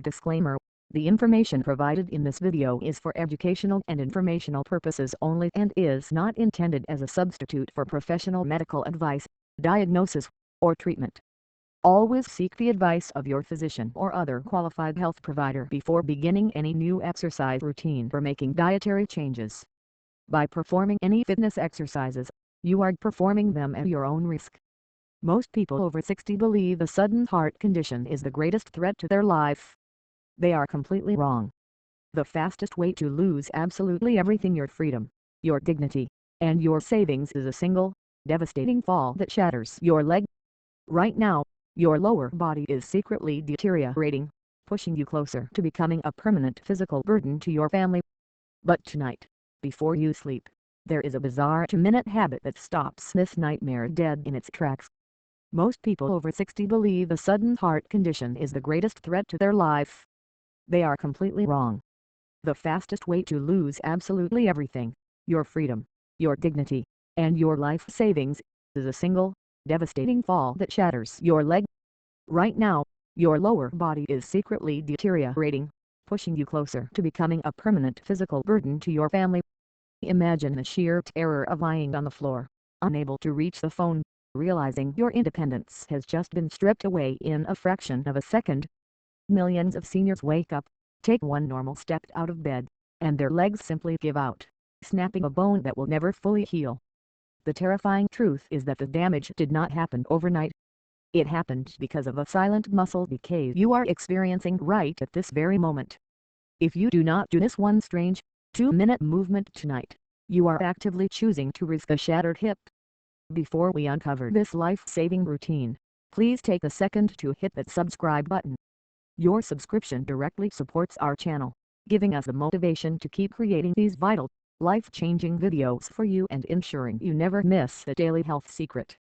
Disclaimer: the information provided in this video is for educational and informational purposes only and is not intended as a substitute for professional medical advice, diagnosis, or treatment. Always seek the advice of your physician or other qualified health provider before beginning any new exercise routine or making dietary changes. By performing any fitness exercises, you are performing them at your own risk. Most people over 60 believe a sudden heart condition is the greatest threat to their life. They are completely wrong. The fastest way to lose absolutely everything, your freedom, your dignity, and your savings, is a single, devastating fall that shatters your leg. Right now, your lower body is secretly deteriorating, pushing you closer to becoming a permanent physical burden to your family. But tonight, before you sleep, there is a bizarre 2-minute habit that stops this nightmare dead in its tracks. Most people over 60 believe a sudden heart condition is the greatest threat to their life. They are completely wrong. The fastest way to lose absolutely everything, your freedom, your dignity, and your life savings, is a single, devastating fall that shatters your leg. Right now, your lower body is secretly deteriorating, pushing you closer to becoming a permanent physical burden to your family. Imagine the sheer terror of lying on the floor, unable to reach the phone, realizing your independence has just been stripped away in a fraction of a second. Millions of seniors wake up, take one normal step out of bed, and their legs simply give out, snapping a bone that will never fully heal. The terrifying truth is that the damage did not happen overnight. It happened because of a silent muscle decay you are experiencing right at this very moment. If you do not do this one strange, 2-minute movement tonight, you are actively choosing to risk a shattered hip. Before we uncover this life-saving routine, please take a second to hit that subscribe button. Your subscription directly supports our channel, giving us the motivation to keep creating these vital, life-changing videos for you and ensuring you never miss a daily health secret.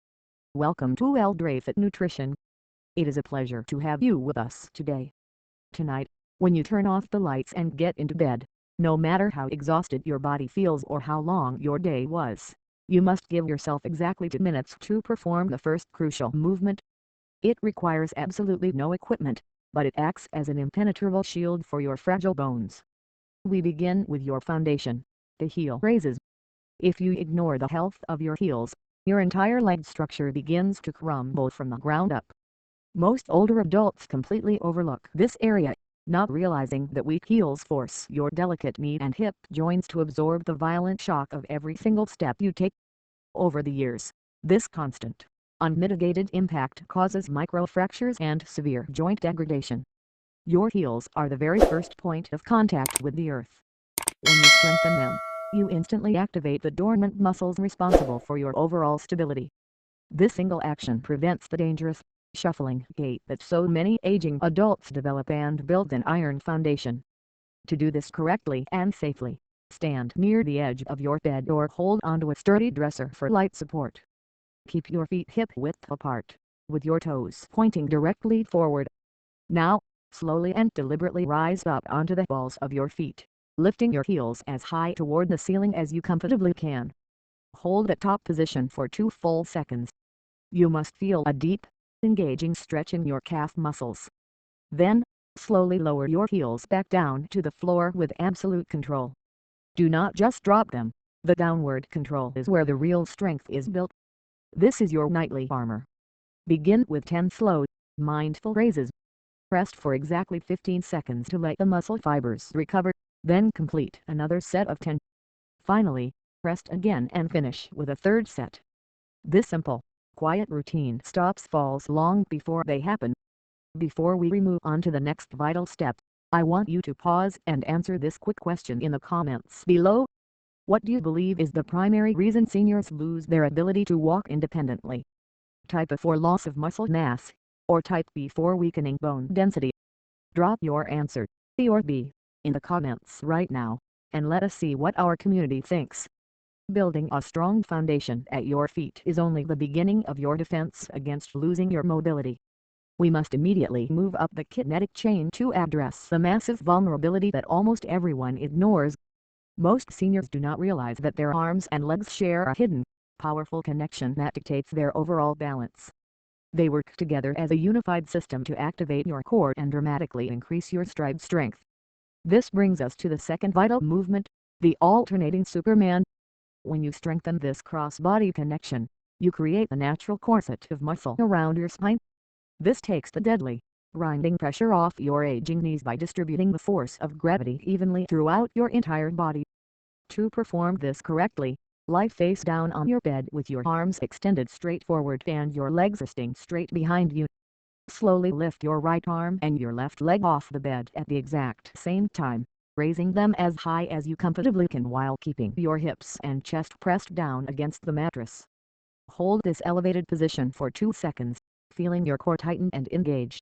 Welcome to Fit Nutrition. It is a pleasure to have you with us today. Tonight, when you turn off the lights and get into bed, no matter how exhausted your body feels or how long your day was, you must give yourself exactly 2 minutes to perform the first crucial movement. It requires absolutely no equipment, but it acts as an impenetrable shield for your fragile bones. We begin with your foundation, the heel raises. If you ignore the health of your heels, your entire leg structure begins to crumble from the ground up. Most older adults completely overlook this area, not realizing that weak heels force your delicate knee and hip joints to absorb the violent shock of every single step you take. Over the years, this constant, unmitigated impact causes microfractures and severe joint degradation. Your heels are the very first point of contact with the earth. When you strengthen them, you instantly activate the dormant muscles responsible for your overall stability. This single action prevents the dangerous, shuffling gait that so many aging adults develop and builds an iron foundation. To do this correctly and safely, stand near the edge of your bed or hold onto a sturdy dresser for light support. Keep your feet hip-width apart, with your toes pointing directly forward. Now, slowly and deliberately rise up onto the balls of your feet, lifting your heels as high toward the ceiling as you comfortably can. Hold that top position for 2 full seconds. You must feel a deep, engaging stretch in your calf muscles. Then, slowly lower your heels back down to the floor with absolute control. Do not just drop them. The downward control is where the real strength is built. This is your nightly armor. Begin with 10 slow, mindful raises. Rest for exactly 15 seconds to let the muscle fibers recover, then complete another set of 10. Finally, rest again and finish with a third set. This simple, quiet routine stops falls long before they happen. Before we move on to the next vital step, I want you to pause and answer this quick question in the comments below. What do you believe is the primary reason seniors lose their ability to walk independently? Type A for loss of muscle mass, or type B for weakening bone density. Drop your answer, A or B, in the comments right now, and let us see what our community thinks. Building a strong foundation at your feet is only the beginning of your defense against losing your mobility. We must immediately move up the kinetic chain to address the massive vulnerability that almost everyone ignores. Most seniors do not realize that their arms and legs share a hidden, powerful connection that dictates their overall balance. They work together as a unified system to activate your core and dramatically increase your stride strength. This brings us to the second vital movement, the alternating Superman. When you strengthen this cross-body connection, you create a natural corset of muscle around your spine. This takes the deadly, grinding pressure off your aging knees by distributing the force of gravity evenly throughout your entire body. To perform this correctly, lie face down on your bed with your arms extended straight forward and your legs resting straight behind you. Slowly lift your right arm and your left leg off the bed at the exact same time, raising them as high as you comfortably can while keeping your hips and chest pressed down against the mattress. Hold this elevated position for 2 seconds, feeling your core tighten and engage.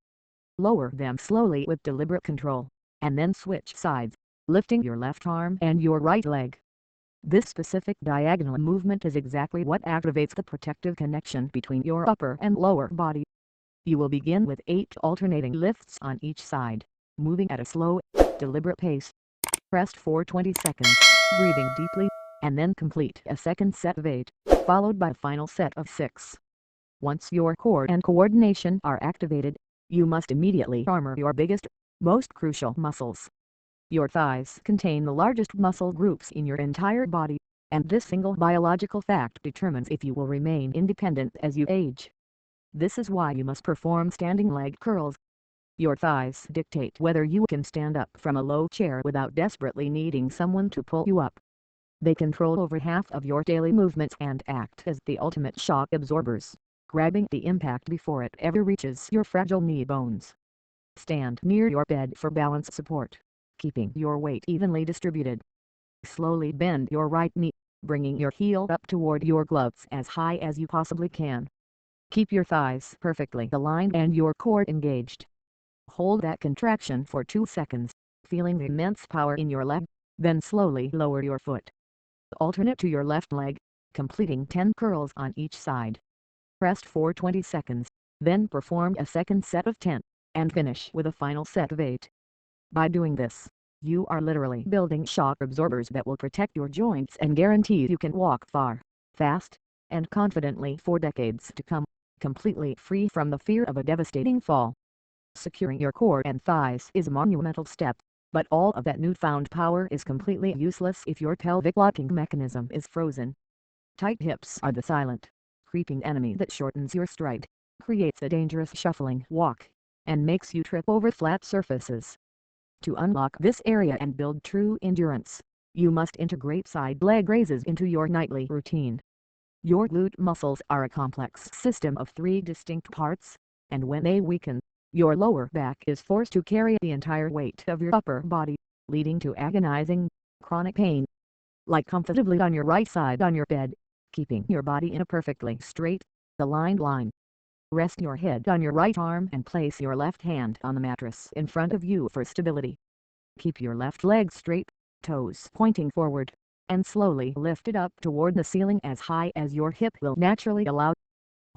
Lower them slowly with deliberate control, and then switch sides, lifting your left arm and your right leg. This specific diagonal movement is exactly what activates the protective connection between your upper and lower body. You will begin with 8 alternating lifts on each side, moving at a slow, deliberate pace. Rest for 20 seconds, breathing deeply, and then complete a second set of 8, followed by a final set of 6. Once your core and coordination are activated, you must immediately armor your biggest, most crucial muscles. Your thighs contain the largest muscle groups in your entire body, and this single biological fact determines if you will remain independent as you age. This is why you must perform standing leg curls. Your thighs dictate whether you can stand up from a low chair without desperately needing someone to pull you up. They control over half of your daily movements and act as the ultimate shock absorbers, grabbing the impact before it ever reaches your fragile knee bones. Stand near your bed for balance support, keeping your weight evenly distributed. Slowly bend your right knee, bringing your heel up toward your gloves as high as you possibly can. Keep your thighs perfectly aligned and your core engaged. Hold that contraction for 2 seconds, feeling the immense power in your leg, then slowly lower your foot. Alternate to your left leg, completing 10 curls on each side. Rest for 20 seconds, then perform a second set of 10, and finish with a final set of 8. By doing this, you are literally building shock absorbers that will protect your joints and guarantee you can walk far, fast, and confidently for decades to come, completely free from the fear of a devastating fall. Securing your core and thighs is a monumental step, but all of that newfound power is completely useless if your pelvic locking mechanism is frozen. Tight hips are the silent, creeping enemy that shortens your stride, creates a dangerous shuffling walk, and makes you trip over flat surfaces. To unlock this area and build true endurance, you must integrate side leg raises into your nightly routine. Your glute muscles are a complex system of 3 distinct parts, and when they weaken, your lower back is forced to carry the entire weight of your upper body, leading to agonizing, chronic pain. Lie comfortably on your right side on your bed, keeping your body in a perfectly straight, aligned line. Rest your head on your right arm and place your left hand on the mattress in front of you for stability. Keep your left leg straight, toes pointing forward, and slowly lift it up toward the ceiling as high as your hip will naturally allow.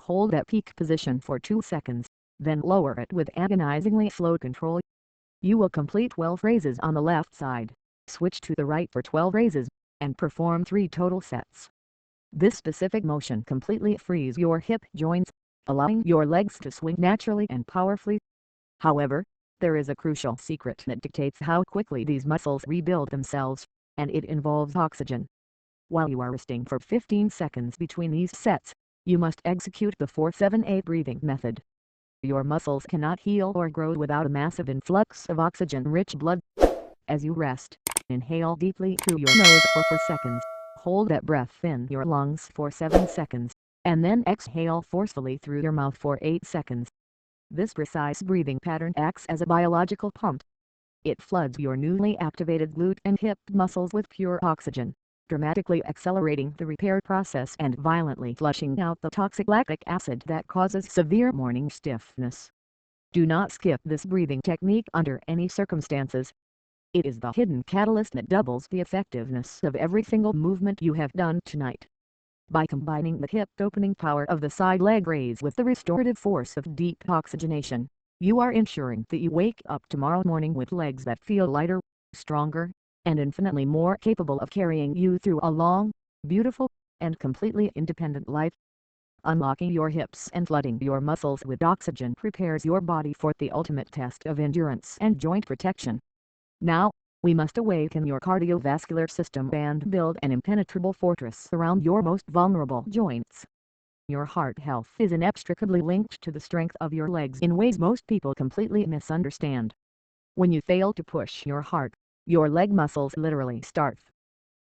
Hold that peak position for 2 seconds, then lower it with agonizingly slow control. You will complete 12 raises on the left side, switch to the right for 12 raises, and perform 3 total sets. This specific motion completely frees your hip joints, allowing your legs to swing naturally and powerfully. However, there is a crucial secret that dictates how quickly these muscles rebuild themselves, and it involves oxygen. While you are resting for 15 seconds between these sets, you must execute the 4-7-8 breathing method. Your muscles cannot heal or grow without a massive influx of oxygen-rich blood. As you rest, inhale deeply through your nose for 4 seconds, hold that breath in your lungs for 7 seconds, and then exhale forcefully through your mouth for 8 seconds. This precise breathing pattern acts as a biological pump. It floods your newly activated glute and hip muscles with pure oxygen, dramatically accelerating the repair process and violently flushing out the toxic lactic acid that causes severe morning stiffness. Do not skip this breathing technique under any circumstances. It is the hidden catalyst that doubles the effectiveness of every single movement you have done tonight. By combining the hip opening power of the side leg raise with the restorative force of deep oxygenation, you are ensuring that you wake up tomorrow morning with legs that feel lighter, stronger, and infinitely more capable of carrying you through a long, beautiful, and completely independent life. Unlocking your hips and flooding your muscles with oxygen prepares your body for the ultimate test of endurance and joint protection. Now, we must awaken your cardiovascular system and build an impenetrable fortress around your most vulnerable joints. Your heart health is inextricably linked to the strength of your legs in ways most people completely misunderstand. When you fail to push your heart, your leg muscles literally starve.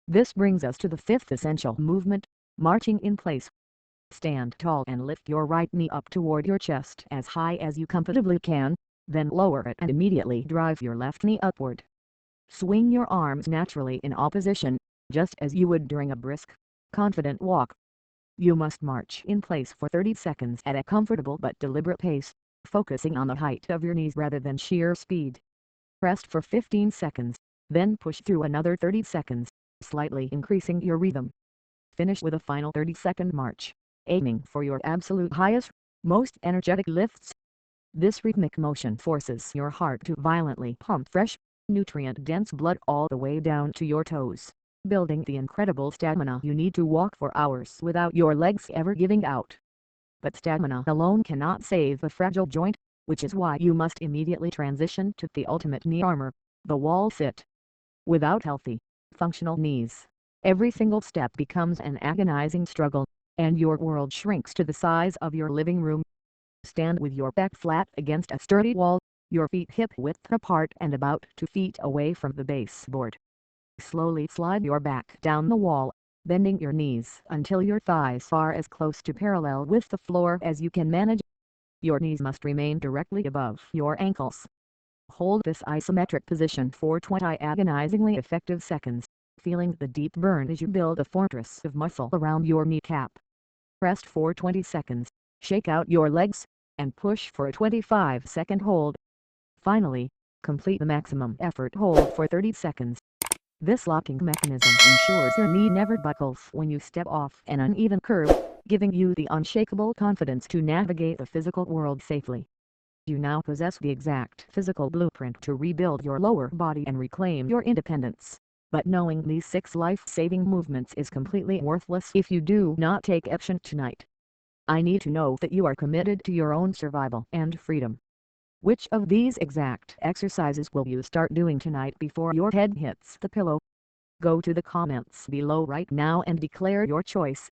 This brings us to the fifth essential movement, marching in place. Stand tall and lift your right knee up toward your chest as high as you comfortably can, then lower it and immediately drive your left knee upward. Swing your arms naturally in opposition, just as you would during a brisk, confident walk. You must march in place for 30 seconds at a comfortable but deliberate pace, focusing on the height of your knees rather than sheer speed. Rest for 15 seconds, then push through another 30 seconds, slightly increasing your rhythm. Finish with a final 30-second march, aiming for your absolute highest, most energetic lifts. This rhythmic motion forces your heart to violently pump fresh, nutrient-dense blood all the way down to your toes, building the incredible stamina you need to walk for hours without your legs ever giving out. But stamina alone cannot save a fragile joint, which is why you must immediately transition to the ultimate knee armor, the wall sit. Without healthy, functional knees, every single step becomes an agonizing struggle, and your world shrinks to the size of your living room. Stand with your back flat against a sturdy wall, your feet hip-width apart and about 2 feet away from the baseboard. Slowly slide your back down the wall, bending your knees until your thighs are as close to parallel with the floor as you can manage. Your knees must remain directly above your ankles. Hold this isometric position for 20 agonizingly effective seconds, feeling the deep burn as you build a fortress of muscle around your kneecap. Rest for 20 seconds, shake out your legs, and push for a 25-second hold. Finally, complete the maximum effort hold for 30 seconds. This locking mechanism ensures your knee never buckles when you step off an uneven curve, giving you the unshakable confidence to navigate the physical world safely. You now possess the exact physical blueprint to rebuild your lower body and reclaim your independence. But knowing these 6 life-saving movements is completely worthless if you do not take action tonight. I need to know that you are committed to your own survival and freedom. Which of these exact exercises will you start doing tonight before your head hits the pillow? Go to the comments below right now and declare your choice.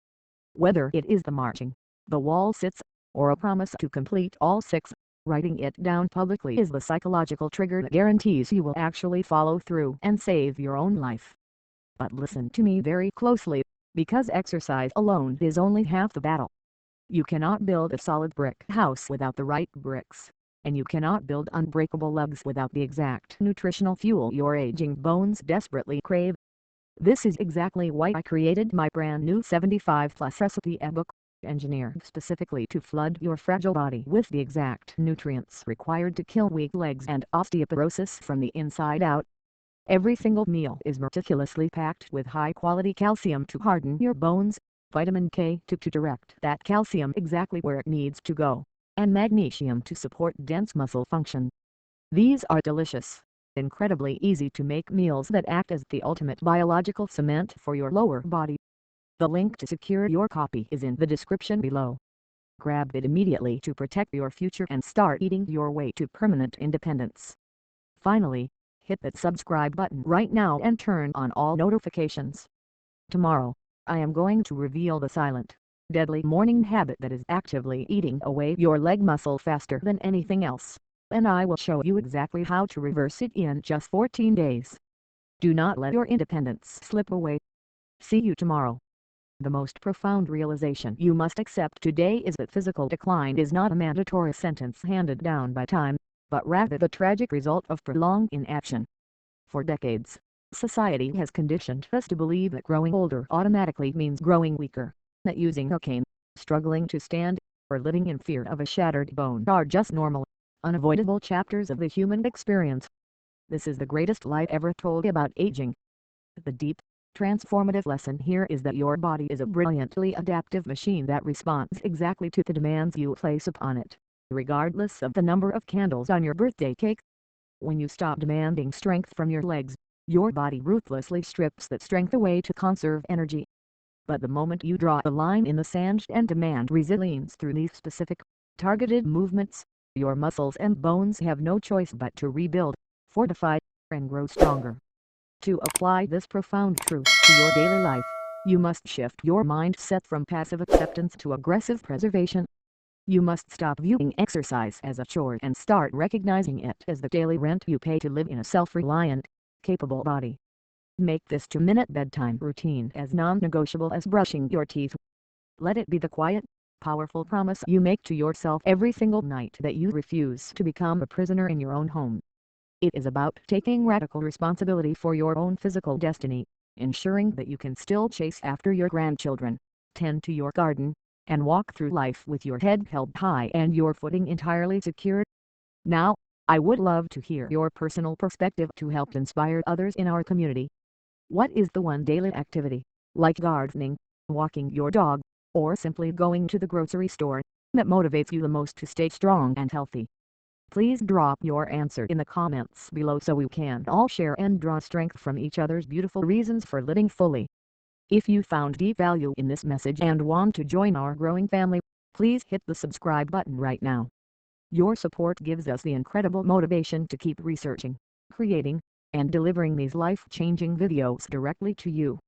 Whether it is the marching, the wall sits, or a promise to complete all 6, writing it down publicly is the psychological trigger that guarantees you will actually follow through and save your own life. But listen to me very closely, because exercise alone is only half the battle. You cannot build a solid brick house without the right bricks, and you cannot build unbreakable legs without the exact nutritional fuel your aging bones desperately crave. This is exactly why I created my brand new 75+ recipe ebook, engineered specifically to flood your fragile body with the exact nutrients required to kill weak legs and osteoporosis from the inside out. Every single meal is meticulously packed with high-quality calcium to harden your bones, vitamin K to direct that calcium exactly where it needs to go, and magnesium to support dense muscle function. These are delicious, incredibly easy to make meals that act as the ultimate biological cement for your lower body. The link to secure your copy is in the description below. Grab it immediately to protect your future and start eating your way to permanent independence. Finally, hit that subscribe button right now and turn on all notifications. Tomorrow, I am going to reveal the silent, deadly morning habit that is actively eating away your leg muscle faster than anything else, and I will show you exactly how to reverse it in just 14 days. Do not let your independence slip away. See you tomorrow. The most profound realization you must accept today is that physical decline is not a mandatory sentence handed down by time, but rather the tragic result of prolonged inaction. For decades, society has conditioned us to believe that growing older automatically means growing weaker, that using a cane, struggling to stand, or living in fear of a shattered bone are just normal, unavoidable chapters of the human experience. This is the greatest lie ever told about aging. The deep, transformative lesson here is that your body is a brilliantly adaptive machine that responds exactly to the demands you place upon it, regardless of the number of candles on your birthday cake. When you stop demanding strength from your legs, your body ruthlessly strips that strength away to conserve energy. But the moment you draw a line in the sand and demand resilience through these specific, targeted movements, your muscles and bones have no choice but to rebuild, fortify, and grow stronger. To apply this profound truth to your daily life, you must shift your mindset from passive acceptance to aggressive preservation. You must stop viewing exercise as a chore and start recognizing it as the daily rent you pay to live in a self-reliant, capable body. Make this 2-minute bedtime routine as non-negotiable as brushing your teeth. Let it be the quiet, powerful promise you make to yourself every single night that you refuse to become a prisoner in your own home. It is about taking radical responsibility for your own physical destiny, ensuring that you can still chase after your grandchildren, tend to your garden, and walk through life with your head held high and your footing entirely secure. Now, I would love to hear your personal perspective to help inspire others in our community. What is the one daily activity, like gardening, walking your dog, or simply going to the grocery store, that motivates you the most to stay strong and healthy? Please drop your answer in the comments below so we can all share and draw strength from each other's beautiful reasons for living fully. If you found deep value in this message and want to join our growing family, please hit the subscribe button right now. Your support gives us the incredible motivation to keep researching, creating, and delivering these life-changing videos directly to you.